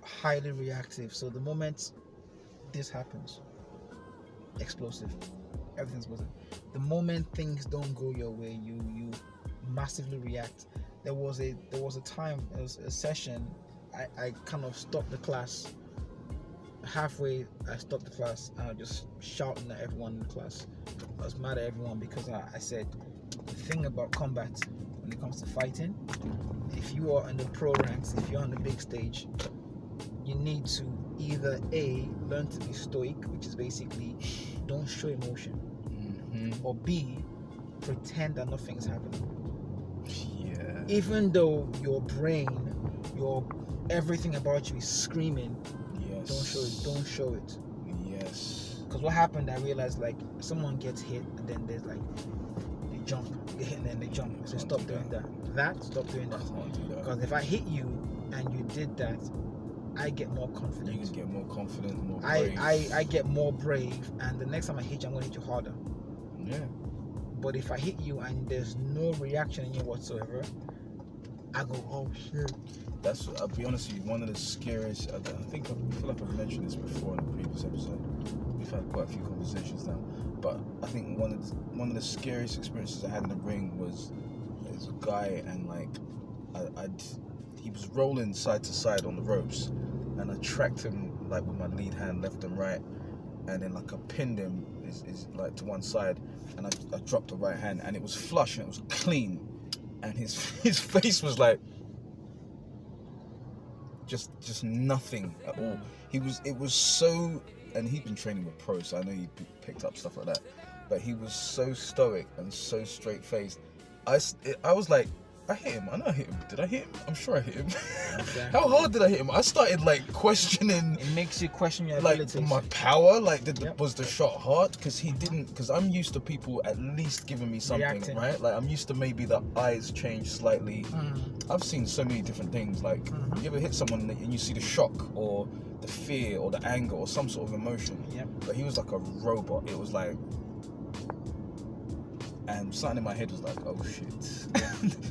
highly reactive. So the moment this happens, explosive, everything's explosive. The moment things don't go your way, you massively react. There was a time, it was a session, I kind of stopped the class halfway. I stopped the class and I was just shouting at everyone in the class. I was mad at everyone because I said the thing about combat when it comes to fighting, if you are in the pro ranks, if you're on the big stage, you need to either A, learn to be stoic, which is basically don't show emotion, or B, pretend that nothing's happening. Yeah. Even though your brain, everything about you is screaming, yes. Don't show it. Yes. Because what happened, I realized, like, someone gets hit and then there's like, they jump, they hit and then they jump. So stop doing that. Stop doing that. Can't do that. Because if I hit you and you did that, I get more confident. You can get more confident, more brave. I get more brave, and the next time I hit you, I'm going to hit you harder. Yeah. But if I hit you and there's no reaction in you whatsoever, I go, oh shit. That's, I'll be honest with you, one of the scariest, I feel like I've mentioned this before in a previous episode. We've had quite a few conversations now. But I think one of the scariest experiences I had in the ring was a guy, and like he was rolling side to side on the ropes, and I tracked him like with my lead hand left and right, and then like I pinned him is like to one side, and I dropped the right hand, and it was flush and it was clean, and his face was like just nothing at all. It was so, and he'd been training with pros, so I know he picked up stuff like that, but he was so stoic and so straight faced. I was like, I hit him. I know I hit him. Did I hit him? I'm sure I hit him. Exactly. How hard did I hit him? I started like questioning. It makes you question your like abilities. my power. Like, Yep. was the shot hard? Because he didn't. Because I'm used to people at least giving me something, Reacting. right? Like I'm used to maybe the eyes change slightly. I've seen so many different things. Like you ever hit someone and you see the shock or the fear or the anger or some sort of emotion. Yep. But he was like a robot. It was like. And something in my head was like, oh shit,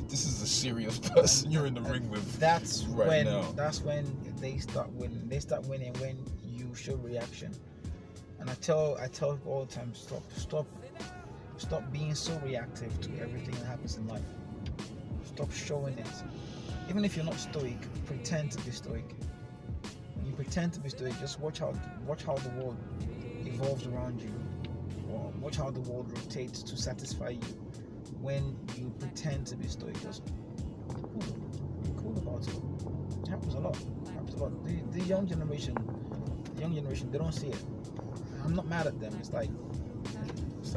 this is a serious person you're in the ring with. That's right now. That's when they start winning. They start winning when you show reaction. And I tell people all the time, stop being so reactive to everything that happens in life. Stop showing it. Even if you're not stoic, pretend to be stoic. When you pretend to be stoic, just watch how the world evolves around you. Watch how the world rotates to satisfy you. When you pretend to be stoic, just be cool about it. It happens a lot. The young generation, they don't see it. I'm not mad at them. It's like it's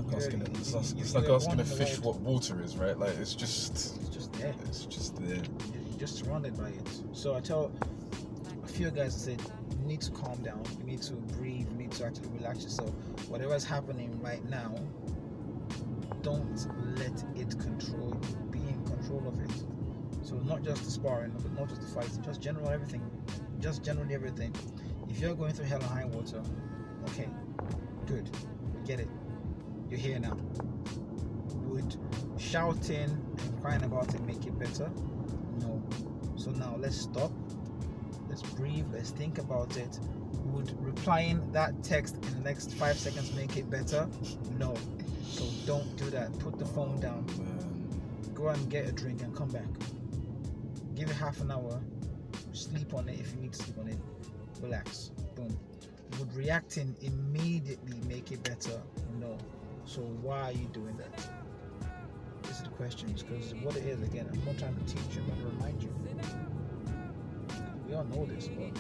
like asking a fish what water is, right? Like it's just there. It's just there. You're just surrounded by it. So I tell a few guys, I said, you need to calm down, you need to breathe, you need to actually relax yourself. Whatever's happening right now, don't let it control you. Be in control of it. So not just the sparring, but not just the fights, just generally everything. If you're going through hell and high water, okay, good, we get it. You're here now. Would shouting and crying about it make it better? No. So now let's stop. Let's breathe, let's think about it. Would replying that text in the next 5 seconds make it better? No. So don't do that. Put the phone down. Go and get a drink and come back. Give it half an hour. Sleep on it if you need to sleep on it. Relax. Boom. Would reacting immediately make it better? No. So why are you doing that? This is the question. Because what it is, again, I'm not trying to teach you, I'm going to remind you. We all know this, but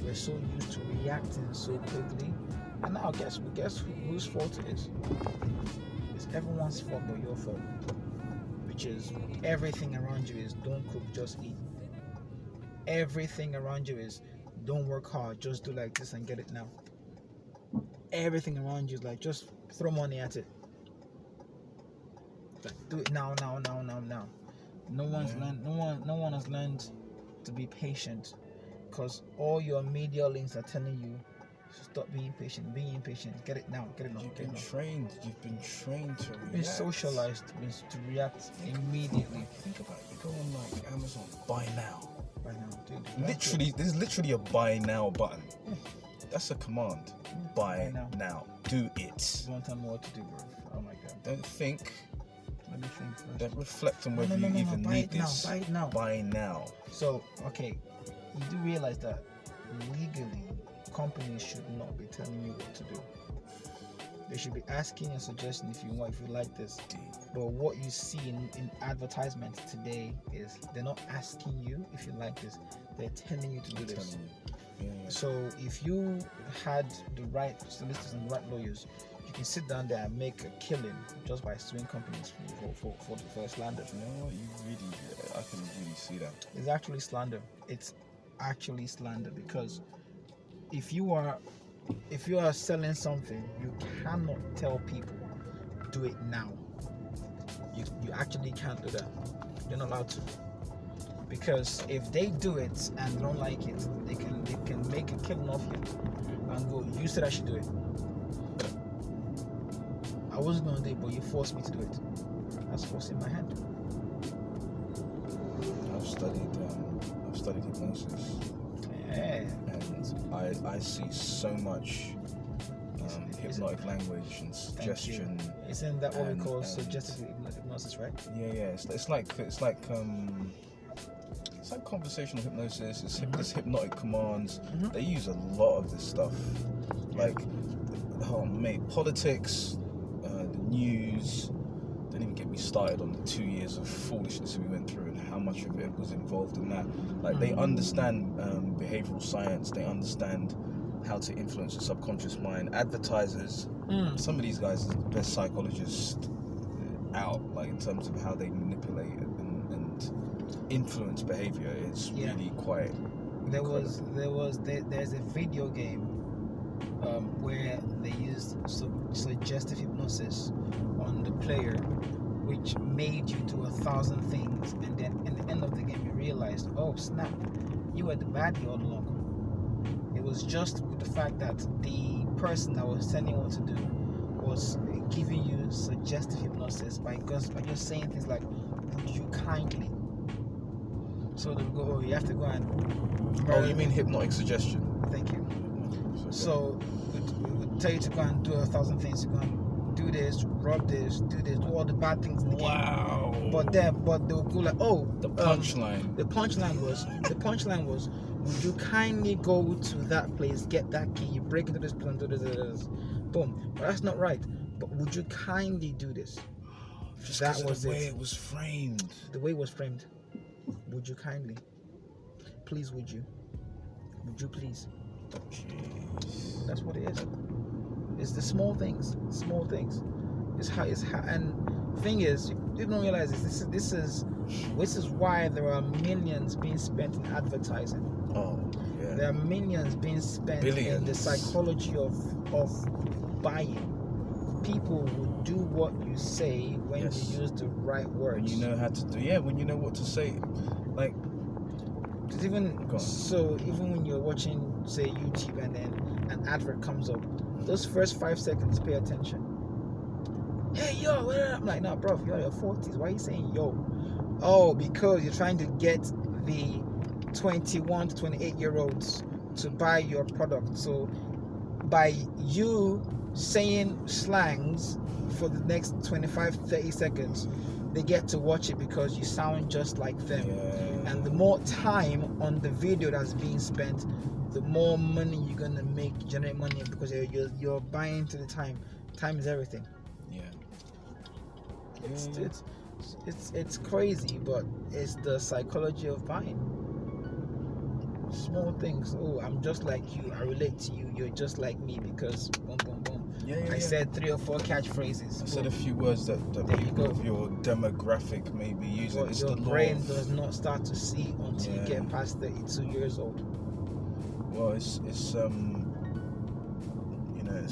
we're so used to reacting so quickly. And now guess whose fault it is? It's everyone's fault but your fault. Which is everything around you is don't cook, just eat. Everything around you is don't work hard, just do like this and get it now. Everything around you is like just throw money at it. Like do it now. No one has learned to be patient, because all your media links are telling you stop being patient, get it now. You've been trained to react. You've been socialized to react immediately. Think about it, you go on like Amazon, buy now. Buy now, dude. Literally, there's literally a buy now button. Yeah. That's a command. Buy now. Do it. You want to tell me what to do, bro? Oh my god. Don't think. Let me think first. Don't reflect on whether No, you even buy need it this. now. Buy it now. Buy now. So, okay, you do realize that legally, companies should not be telling you what to do. They should be asking and suggesting if you like this. But what you see in advertisements today is they're not asking you if you like this. They're telling you to do this. Yeah. So if you had the right solicitors and the right lawyers, you can sit down there and make a killing just by suing companies for slander. You know what? I can really see that. It's actually slander. It's actually slander because if you are selling something, you cannot tell people do it now. You actually can't do that. You're not allowed to. Because if they do it and don't like it, they can make a killing off you and go, you said I should do it. I wasn't gonna do it, but you forced me to do it. That's forcing my hand. I've studied hypnosis. Yeah. And I see so much hypnotic language and suggestion. Isn't that what we call suggestive hypnosis, right? Yeah. It's like conversational hypnosis. It's hypnotic commands. They use a lot of this stuff. Like, politics, the news. Don't even get me started on the 2 years of foolishness we went through and how much of it was involved in that. Like, they understand behavioral science. They understand how to influence the subconscious mind. Advertisers, some of these guys are the best psychologists out, like in terms of how they manipulate and influence behavior. It's really quite there's a video game where they used suggestive hypnosis on the player, which made you do 1,000 things, and then in the end of the game you realized, oh snap, you were the baddie all along. It was just with the fact that the person that was telling you what to do was giving you suggestive hypnosis by just saying things like, would you kindly? So they'll go, oh, you have to go and... Oh, you mean hypnotic suggestion? Thank you. So we would tell you to go and do 1,000 things. You go and do this, rub this, do all the bad things in the game. But they'll go like, oh, the punchline. The punchline was, would you kindly go to that place, get that key, break into this place, do this. Boom. But that's not right. But would you kindly do this? Just that was the way it was framed. The way it was framed. Would you kindly? Please, would you? Would you please? Jeez. That's what it is. It's the small things. Small things. It's how. And thing is, you don't realize this is why there are millions being spent in advertising. Oh, yeah. There are millions being spent Billions. in the psychology of buying. People will do what you say when you use the right words. When you know how to do, when you know what to say. Like, even when you're watching, say, YouTube, and then an advert comes up, those first 5 seconds, pay attention. Hey, yo, I'm like, nah, bro, you're in your 40s. Why are you saying yo? Oh, because you're trying to get the 21 to 28-year-olds to buy your product. So by you saying slangs for the next 25-30 seconds, they get to watch it because you sound just like them. And the more time on the video that's being spent, the more money you're gonna make, generate money, because you're buying to the time. Time is everything. It's crazy, but it's the psychology of buying. Small things. Oh, I'm just like you. I relate to you. You're just like me because boom, boom, boom. I said 3 or 4 catchphrases. I said a few words that people of your demographic may be using. It's your the brain does not start to see until you get past 32 years old. Well, it's it's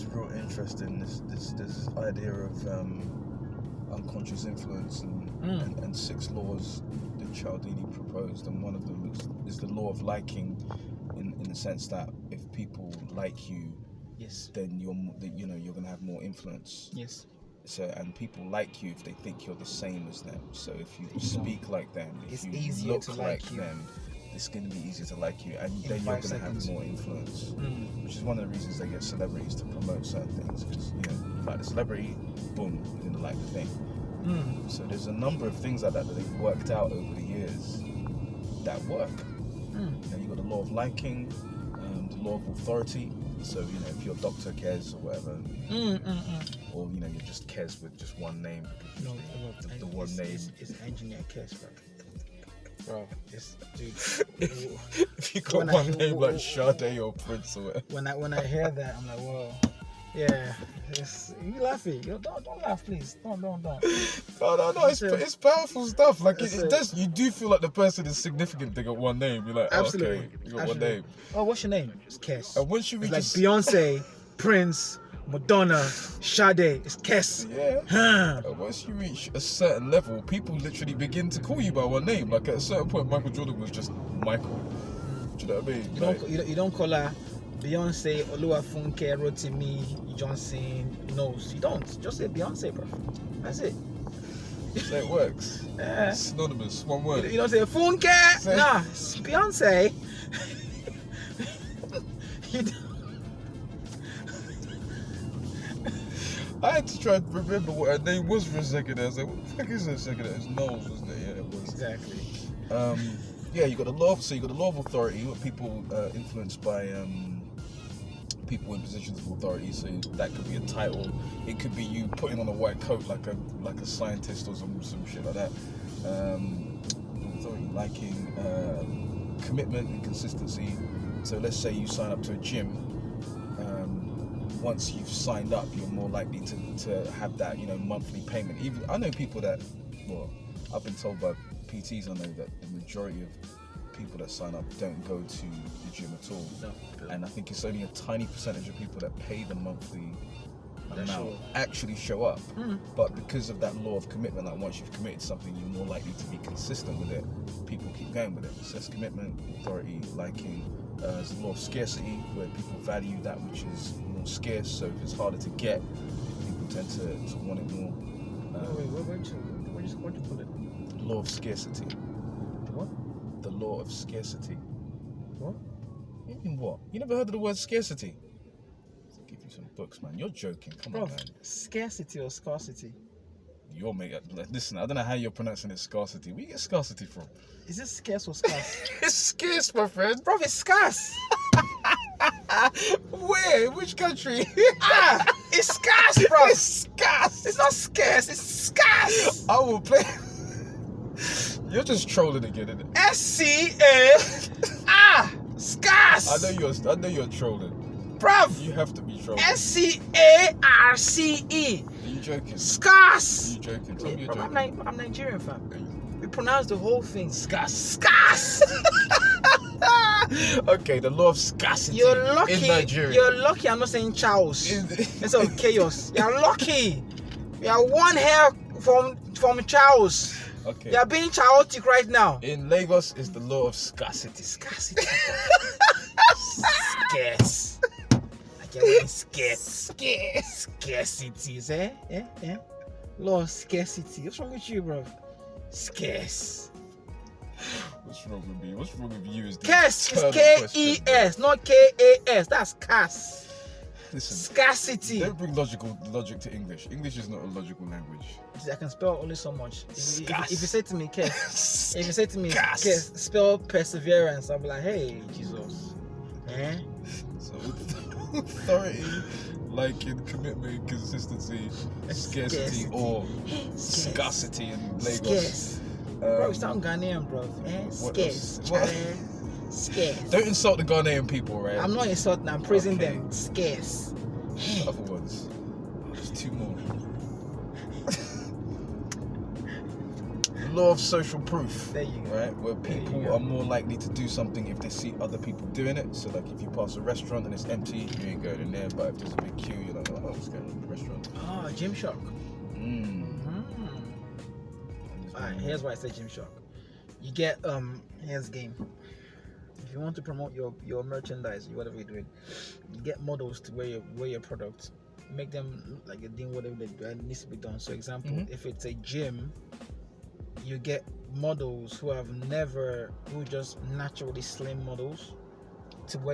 real interesting, this idea of unconscious influence and 6 laws that Cialdini proposed, and one of them is the law of liking, in the sense that if people like you, then you're gonna have more influence. So, and people like you if they think you're the same as them. So if you speak like them, if you look like them, it's going to be easier to like you, and In then you're 5 going to have seconds. more influence. Mm. Which is one of the reasons they get celebrities to promote certain things, because you like the celebrity, boom, you're gonna like the thing. Mm. So there's a number of things like that they've worked out over the years that work. Mm. You've got the law of liking, the law of authority. So if you're Dr. Kez or whatever, or you're just Kez with just one name, No, the one name. It's engineer Kes, bro. It's dude. If you got one name like Sade or Prince or whatever. When I hear that, I'm like, whoa. Yeah, you laughing? Don't laugh, please. Don't. No. It's powerful stuff. Like it does. You do feel like the person is significant. They got one name. You're like, absolutely. Okay, you got one name. Oh, what's your name? It's Kes. And once you reach like Beyonce, Prince, Madonna, Sade. It's Kes. Yeah. And once you reach a certain level, people literally begin to call you by one name. Like at a certain point, Michael Jordan was just Michael. Do you know what I mean? You don't call her Beyonce, Oluwafunke, Rotimi, Johnson. No, you don't. Just say Beyonce, bro. That's it. So it works. It's synonymous. One word. You don't say Funke. Nah, it's Beyonce. You don't. I had to try and remember what her name was for a second. I was like, what the fuck is that second? It's Knowles, wasn't it? Yeah, it was. Exactly. Yeah, you got the law. So you got the law of authority, what people influenced by people in positions of authority. So that could be a title. It could be you putting on a white coat like a scientist or some shit like that. Authority, liking, commitment and consistency. So let's say you sign up to a gym. Once you've signed up, you're more likely to have that monthly payment. Even I know people that, I've been told by PTs, I know that the majority of people that sign up don't go to the gym at all. No. And I think it's only a tiny percentage of people that pay the monthly amount Sure. actually show up. But because of that law of commitment, like once you've committed something, you're more likely to be consistent with it. People keep going with it. So that's commitment, authority, liking. There's a law of scarcity, where people value that which is more scarce. So if it's harder to get, people tend to want it more. What you put it? Law of scarcity. What? The law of scarcity. What? You mean what? You never heard of the word scarcity? I'll give you some books, man. You're joking. Come on, man. Scarcity or scarcity? You're listen, I don't know how you're pronouncing it scarcity. Where you get scarcity from? Is it scarce or scarce? It's scarce, my friend. Bro, it's scarce. Where? In which country? It's scarce, bro. It's scarce. It's not scarce, it's scarce. I will play. You're just trolling again, isn't it? Scarce. I know you're trolling. Bruv. You have to be trolling. Scarce. Are you joking? Scarce. Are you joking? Tell me you're Bro, joking. I'm Nigerian, fam. Are you- We pronounce the whole thing scarce. Okay, the law of scarcity You're lucky. in Nigeria. You're lucky. I'm not saying Charles. It's of chaos. You're lucky. You're one hair from Charles. Okay. You're being chaotic right now. In Lagos is the law of scarcity. Scarcity. Scarce. I get what scarce. Scarcities, eh? Law of scarcity. What's wrong with you, bro? Scarce. What's wrong with me? What's wrong with you? Is Kes is K-E-S, not K-A-S. That's Kas. Listen, Scarcity. don't bring logic to English. English is not a logical language. I can spell only so much. If you say to me, Kes, if you say to me, Gas. Kes, spell perseverance, I'll be like, hey, Jesus. Eh? So, authority, liking, commitment, consistency, scarcity, or scarcity in Lagos. Scarce. Bro, you sound Ghanaian, bro. Scarce. Scarce. Don't insult the Ghanaian people, right? I'm not insulting, I'm praising Okay. them. Scarce. Other ones. There's two more. Law of social proof. There you go. Right? Where people are more likely to do something if they see other people doing it. So like if you pass a restaurant and it's empty, you ain't going in there. But if there's a big queue, you're like, oh, what's going on in the restaurant? Oh, Gymshark. Alright, here's why I say Gymshark. You get here's the game. If you want to promote your merchandise, whatever you're doing, you get models to wear your product. Make them look like you're doing whatever that needs to be done. So example, if it's a gym, you get models who have never, who just naturally slim models,